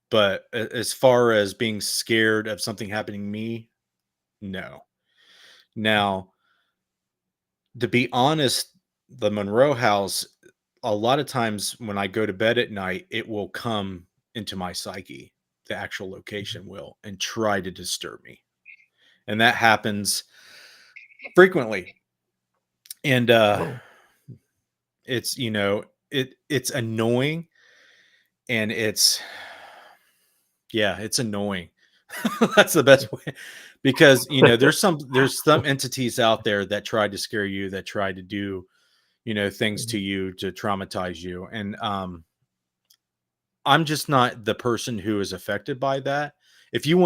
But as far as being scared of something happening to me, no. Okay. Now, to be honest, the Monroe house, a lot of times when I go to bed at night, it will come into my psyche. The actual Mhm. location will and try to disturb me. And that happens frequently. And Oh. it's, it's annoying and it's yeah, it's annoying. That's the best way because, there's some entities out there that try to scare you, that try to do, things Mhm. to you to traumatize you. And I'm just not the person who is affected by that. Mhm. If you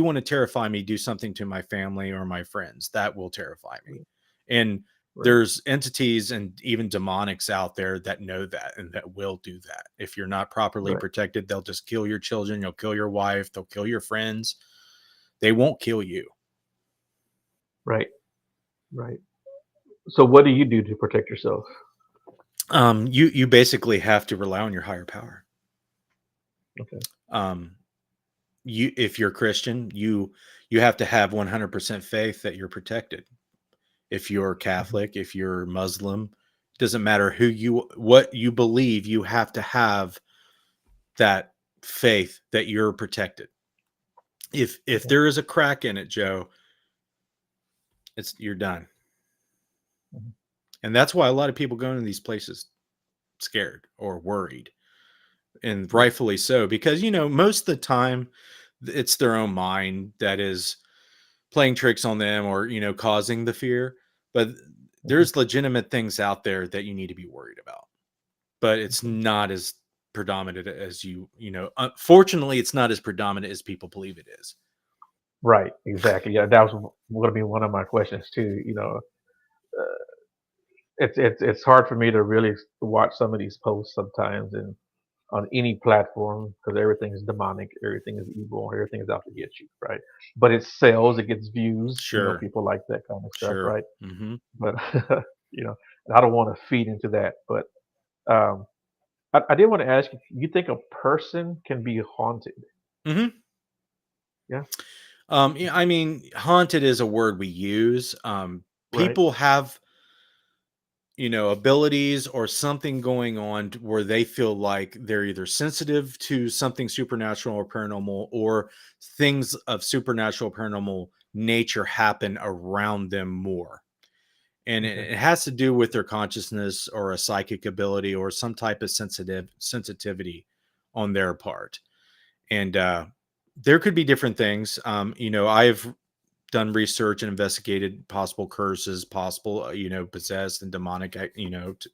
want to terrify me, do something to my family or my friends. That will terrify me. And Right. there's entities and even demonics out there that know that and that will do that. If you're not properly Right. protected, they'll just kill your children, they'll kill your wife, they'll kill your friends. They won't kill you. Right. Right. So what do you do to protect yourself? You basically have to rely on your higher power. Okay. Um, you if you're Christian, you have to have 100% faith that you're protected. If you're Mhm. Catholic, if you're Muslim, doesn't matter what you believe, you have to have that faith that you're protected. If Okay. there is a crack in it, Joe, it's you're done. Mhm. And that's why a lot of people go into these places scared or worried, and Yeah. rightfully so, because most of the time it's their own mind that is playing tricks on them or causing the fear. But Mhm. there's legitimate things out there that you need to be worried about, but it's Okay. not as predominant as unfortunately it's not as predominant as people believe it is. Right. Exactly. Yeah. That was going to be one of my questions too. It's hard for me to really watch some of these posts sometimes and on any platform because everything is demonic, everything is evil, everything is out to get you, right? But it sells, it gets views. Sure. People like that kind of stuff, Sure. right? Hmm. But you know, I don't want to feed into that. But um, I did want to ask you: you think a person can be haunted? Hmm. Yeah. Yeah, I mean, haunted is a word we use. Right. People have abilities or something going on where they feel like they're either sensitive to something supernatural or paranormal, or things of supernatural paranormal nature happen around them more. And Okay. it has to do with their consciousness or a psychic ability or some type of sensitivity on their part. And there could be different things. I've done research and investigated possible curses, possible, possessed and demonic,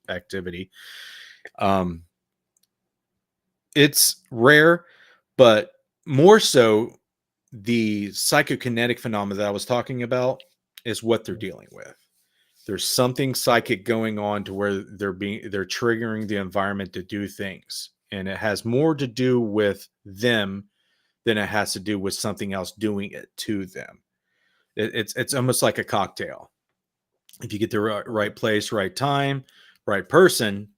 activity. Um, it's rare, but more so the psychokinetic phenomena that I was talking about is what they're Mhm. dealing with. There's something psychic going on to where they're triggering the environment to do things, and it has more to do with them than it has to do with something else doing it to them. It's almost like a cocktail. If you get the right place, right time, right person,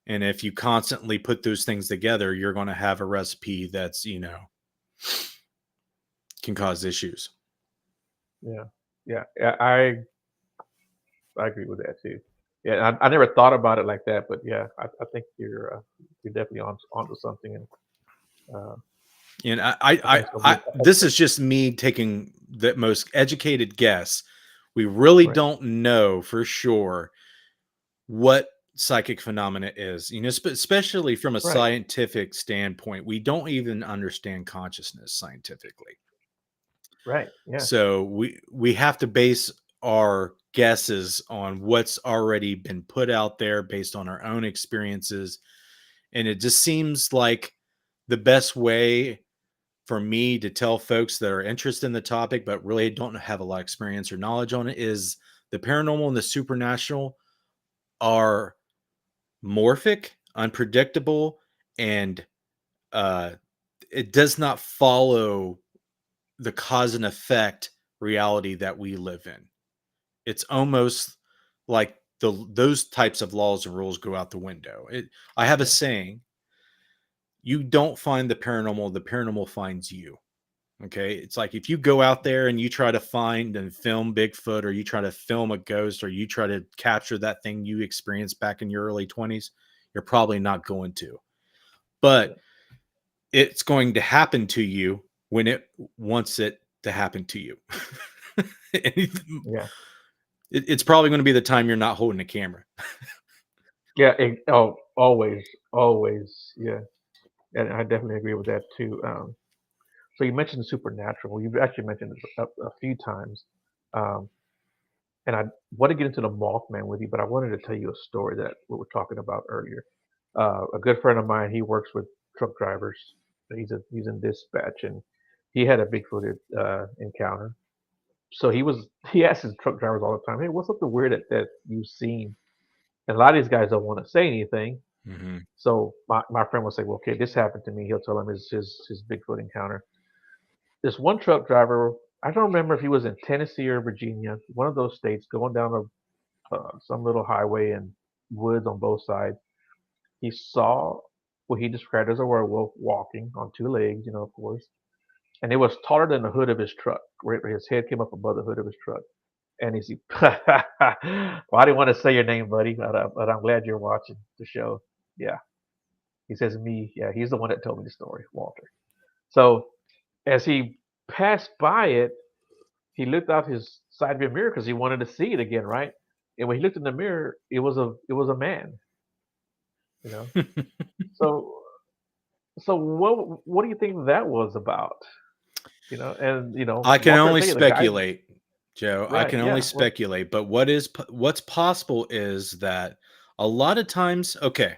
and if you constantly put those things together, you're going to have a recipe that's can cause issues. Yeah. Yeah. Yeah. I agree with that too. Yeah. I never thought about it like that, but yeah, I think you're definitely onto something, and uh, And I think it's gonna be this is just me taking the most educated guess. We really right. don't know for sure what psychic phenomena is, especially from a Right. scientific standpoint. We don't even understand consciousness scientifically. Right. Yeah. So we have to base our guesses on what's already been put out there based on our own experiences. And it just seems like the best way for me to tell folks that are interested in the topic but really don't have a lot of experience or knowledge on it is the paranormal and the supernatural are morphic, unpredictable, and it does not follow the cause and effect reality that we live in. It's almost like those types of laws and rules go out the window. I have a Yeah. saying: you don't find the paranormal finds you. Okay, it's like if you go out there and you try to find and film Bigfoot, or you try to film a ghost, or you try to capture that thing you experienced back in your early 20s, you're probably not going to. Yeah. But it's going to happen to you when it wants it to happen to you. Yeah. It's probably going to be the time you're not holding a camera. Yeah. Oh, always, always. Yeah. And I definitely agree with that too. So you mentioned supernatural. You've actually mentioned it a few times. Um, and I want to get into the Mothman with you, but I wanted to tell you a story that we were talking about earlier. A good friend of mine, he works with truck drivers. He's in dispatch, and he had a Bigfoot encounter. So he asks his truck drivers all the time, "Hey, what's something weird that you've seen?" And a lot of these guys don't want to say anything. Mm-hmm. So my friend will say, "Well, okay, this happened to me." He'll tell him his Bigfoot encounter. This one truck driver, I don't remember if he was in Tennessee or Virginia, one of those states, going down some little highway and woods on both sides. He saw what he described as a werewolf walking on two legs, of course, and it was taller than the hood of his truck. Right, his head came up above the hood of his truck, and he's, well, I didn't want to say your name, buddy, but I'm glad you're watching the show. Yeah, he says me. Yeah, he's the one that told me the story, Walter. So as he passed by it, he looked out his side view mirror because he wanted to see it again, right? And when he looked in the mirror, it was a man, you know. So what do you think that was about? And I can Walter, I only tell you, the guy, speculate, Joe. I right? can only Yeah. Well, speculate. But what's possible is that a lot of times, okay,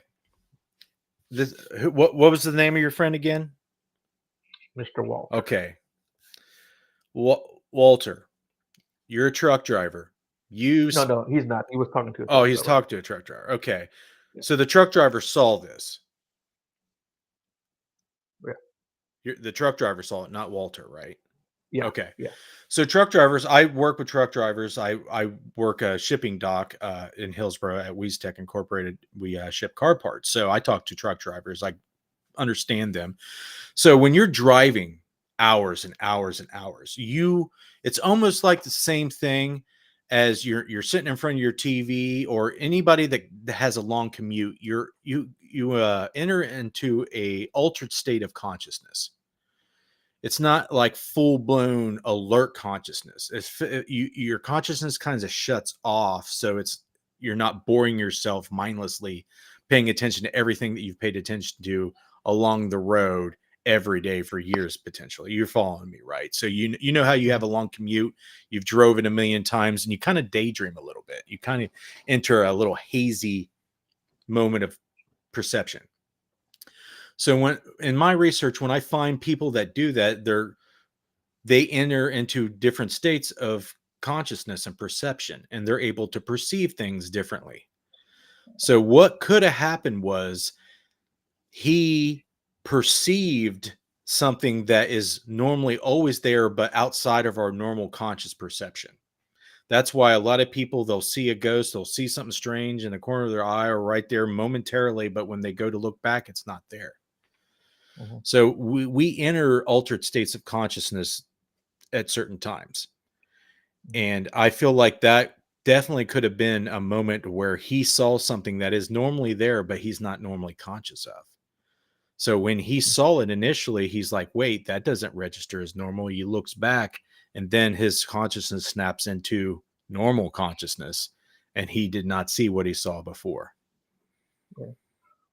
what was the name of your friend again? Mr. Walter. Okay, Walter, you're a truck driver. No, no, he's not. He was talking to a Oh, truck he's driver. talked to a truck driver. Okay, Yeah. so the truck driver saw this. Yeah. The truck driver saw it, not Walter, right? Yeah. Okay. Yeah. So truck drivers, I work with truck drivers. I work a shipping dock in Hillsboro at Tech Incorporated. We ship car parts. So I talk to truck drivers. I understand them. So when you're driving hours and hours and hours, it's almost like the same thing as you're sitting in front of your TV, or anybody that has a long commute. You enter into a altered state of consciousness. It's not like full blown alert consciousness. Your consciousness kind of shuts off, so you're not boring yourself mindlessly, paying attention to everything that you've paid attention to along the road every day for years potentially. You're following me, right? So you know how you have Mhm. a long commute, you've drove it a million times, and you kind of daydream a little bit. You kind of enter a little hazy moment of perception. So when in my research, when I find people that do that, they enter into different states of consciousness and perception, and they're able to perceive things differently. So what could have happened was he perceived something that is normally always there but outside of our normal conscious perception. That's why a lot of people, they'll see a ghost, they'll see something strange in the corner of their eye or right there momentarily, but when they go to look back, it's not there. Mhm. So we enter altered states of consciousness at certain times. And I feel like that definitely could have been a moment where he saw something that is normally there, but he's not normally conscious of. So when he saw it initially, he's like, wait, that doesn't register as normal. He looks back, and then his consciousness snaps into normal consciousness, and he did not see what he saw before. Yeah.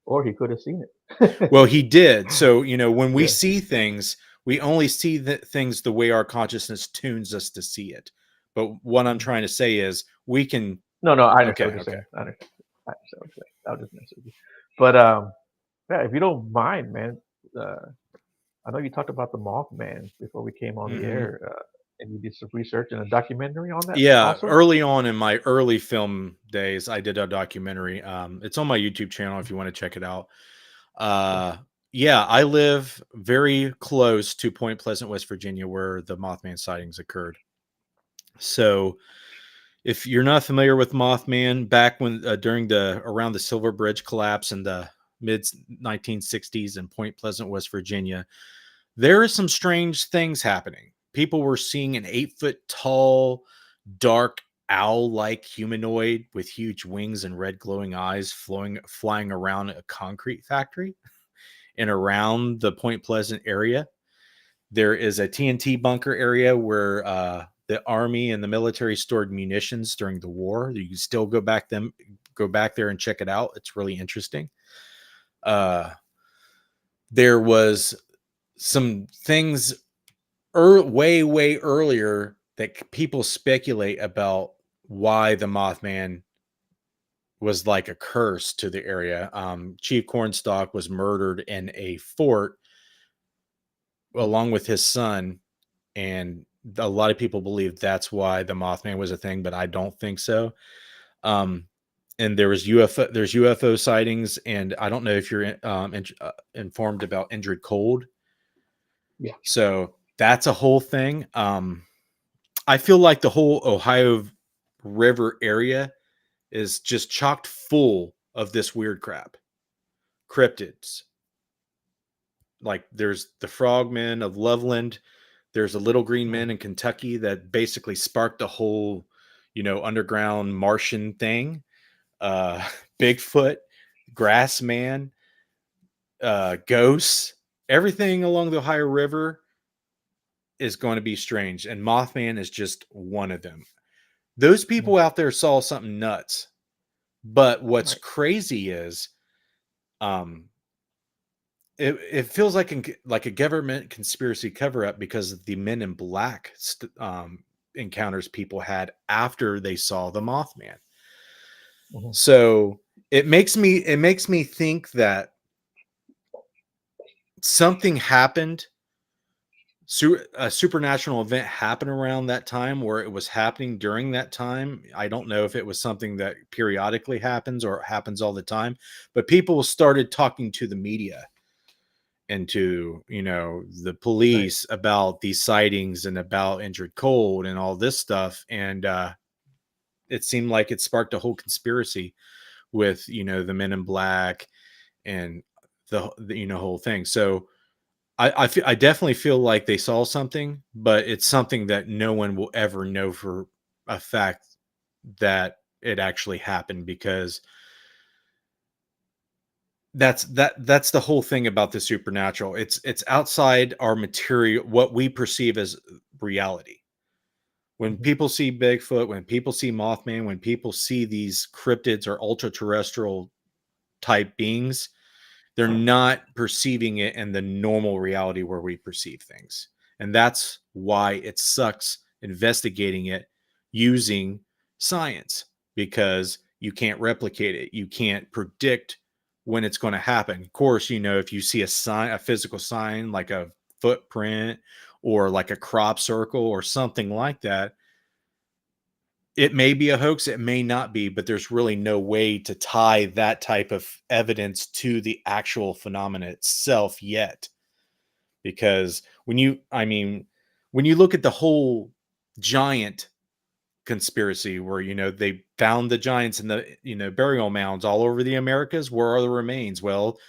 Or he could have seen it. Well, he did. So, when we Yeah. see things, we only see things the way our consciousness tunes us to see it. But what I'm Mhm. trying to say is we can. No, no, I understand Okay, what you're okay. saying. I understand what you're saying. I'll just mess with you. But yeah, if you don't mind, man, uh, I know you talked about the Mothman before we came on the Hmm. air, and you did some research and a documentary on that Yeah, also. early on in my early film days, I did a documentary. It's on my YouTube channel if you want to check it out. Okay. Uh, yeah, I live very close to Point Pleasant, West Virginia, where the Mothman sightings occurred. So, if you're not familiar with Mothman, back when during the around the Silver Bridge collapse in the mid 1960s in Point Pleasant, West Virginia, there is some strange things happening. People were seeing an 8 foot tall, dark owl-like humanoid with huge wings and red glowing eyes flying around a concrete factory and around the Point Pleasant area. There is a TNT bunker area where the army and the military stored munitions during the war. You can still go back there and check it out. It's really interesting. Uh, there was some things way earlier that people speculate about why the Mothman was like a curse to the area. Chief Cornstalk was murdered in a fort Mm. along with his son, and a lot of people believe that's why the Mothman was a thing, but I don't think so. Um, and there's UFO sightings, and I don't know if you're informed about Injured Cold. Yeah. So that's a whole thing. I feel like the whole Ohio River area is just chocked full of this weird crap, cryptids. Like there's the Frogmen of Loveland. There's a Little Green Men Mm. in Kentucky that basically sparked the whole, underground Martian thing. Uh, Bigfoot, Grassman, ghosts, everything along the Ohio River is going to be strange, and Mothman is just one of them. Those Mm. people out there saw something nuts. But what's Right. crazy is, um, it feels like a government conspiracy cover up because of the Men in Black encounters people had after they saw the Mothman. Mhm. So it makes me think that something happened. A supernatural event happened around that time, where it was happening during that time. I don't know if it was something that periodically happens or happens all the time, but people started talking to the media and to the Right. police about these sightings and about Injured Cold and all this stuff, and it seemed like it sparked a whole conspiracy with the Men in Black and the whole thing. So I definitely feel like they saw something, but it's something that no one will ever know for a fact that it actually happened, because that's the whole thing about the supernatural. It's outside our material, what we perceive as reality. When Mhm. people see Bigfoot, when people see Mothman, when people see these cryptids or ultra terrestrial type beings, they're not perceiving it in the normal reality where we perceive things. And that's why it sucks investigating it using science, because you can't replicate it. You can't predict when it's going to happen. Of course, if you see a sign, a physical sign like a footprint or like a crop circle or something like that, it may be a hoax, it may not be, but there's really no way to tie that type of evidence to the actual phenomena itself yet. Because when you look at the whole giant conspiracy, where they found the giants in the burial mounds all over the Americas, where are the remains? Well,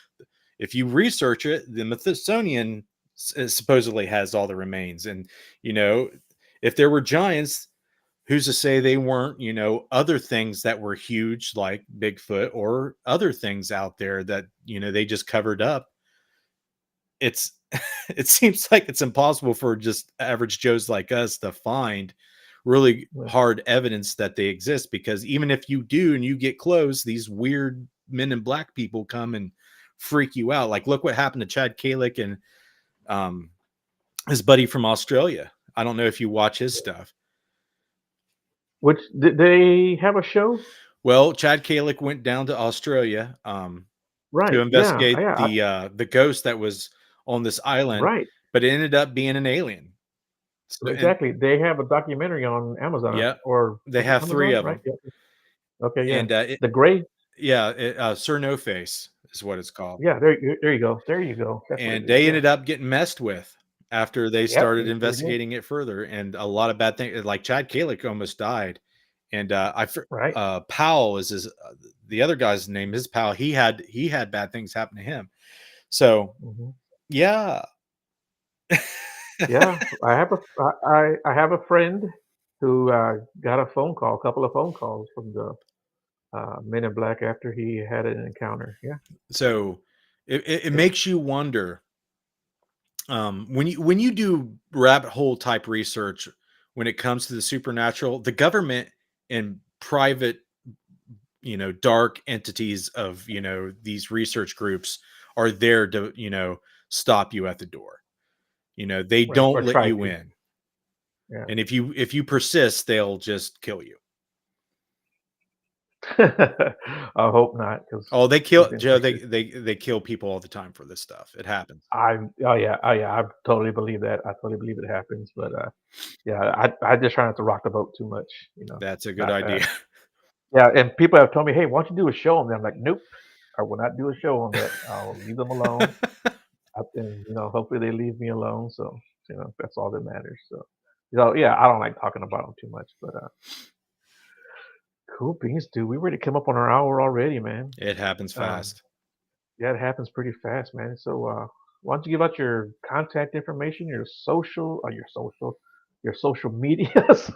if you research it, the Smithsonian supposedly has all the remains, and you know if there were giants, who's to say they weren't, other things that were huge like Bigfoot or other things out there that, they just covered up. It's it seems like it's impossible for just average Joes like us to find really Right. hard evidence that they exist, because even if you do and you get close, these weird Men in Black people come and freak you out. Like, look what happened to Chad Kalick and um, his buddy from Australia. I don't know if you watch his stuff. Which did they have a show? Well, Chad Kalick went down to Australia to Right. Yeah. investigate Yeah. the ghost that was on this island, Right. but it ended up being an alien. So, and Exactly. They have a documentary on Amazon, yeah, or they was it have 3 Amazon? of Right. them. Yeah. Okay. Yeah. And The Gray. yeah, Sir No Face is what it's called. Yeah. There you go. There you go. That's what it And is. they Yeah. ended up getting messed with after they Yep. started They sure did. investigating it further, and a lot of bad things. Like Chad Kalick almost died, and Right. Powell is the other guy's name. His pal, he had bad things happen to him. So Hmm. yeah, Yeah. I have a friend who got a phone call, a couple of phone calls from the Men in Black after he had an encounter. Yeah. so it Yeah. makes you wonder, when you do rabbit hole type research when it comes to the supernatural, the government and private, dark entities of, these research groups are there to, stop you at the door. They Right. don't Or let try you to. in. Yeah. And if you persist, they'll just kill you. I hope not, because Oh, they we've kill been Joe. They persistent. they they kill people all the time for this stuff. It happens. Oh yeah, I totally believe that. I totally believe it happens, but yeah, I just try not to rock the boat too much, That's a good Not idea. yeah, and people have told me, hey, why don't you do a show on that? I'm like, nope, I will not do a show on that. I'll leave them alone. And hopefully they leave me alone. So that's all that matters. So yeah, I don't like talking about them too much, but cool beans, dude. We already come up on our hour already, man. It happens Um, fast. Yeah, it happens pretty fast, man. So, why don't you give out your contact information, your social medias?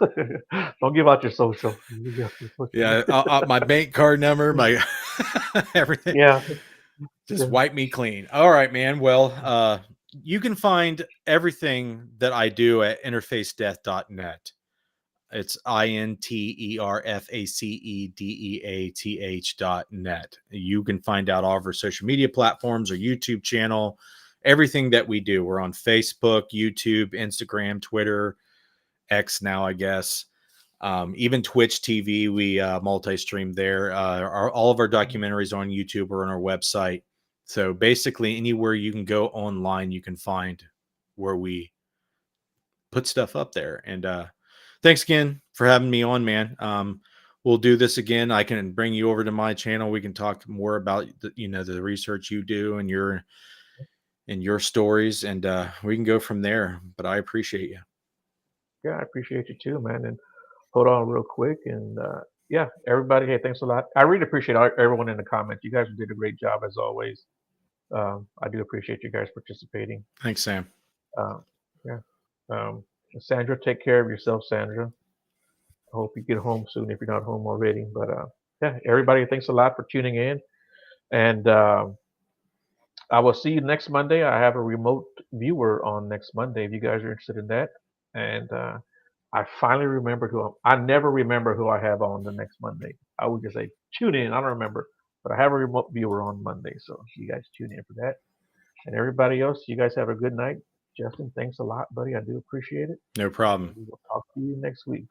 Don't give out your social. You give out your social Yeah, media. my bank card number, my everything. Yeah, Just yeah, wipe me clean. All right, man. Well, you can find everything that I do at interfacedeath.net. It's interfacedeath.net. You can find out all of our social media platforms, our YouTube channel, everything that we do. We're on Facebook, YouTube, Instagram, Twitter, X now, I guess. Even Twitch TV, we multi-stream there. All of our documentaries are on YouTube or on our website. So basically, anywhere you can go online, you can find where we put stuff up there. And thanks again for having me on, man. We'll do this again. I can bring you over to my channel. We can talk more about the research you do and your stories, and we can go from there. But I appreciate you. yeah. I appreciate you too, man. And hold on real quick. And yeah, everybody. Hey, thanks a lot. I really appreciate everyone in the comments. You guys did a great job as always. I do appreciate you guys participating. Thanks, Sam. Uh, yeah. Um, Sandra, take care of yourself, Sandra. I hope you get home soon if you're not home already. But yeah, everybody, thanks a lot for tuning in. And I will see you next Monday. I have a remote viewer on next Monday if you guys are interested in that. And I finally remembered I never remember who I have on the next Monday. I would just say, tune in. I don't remember. But I have a remote viewer on Monday. So you guys tune in for that. And everybody else, you guys have a good night. Justin, thanks a lot, buddy. I do appreciate it. No And problem. we will talk to you next week.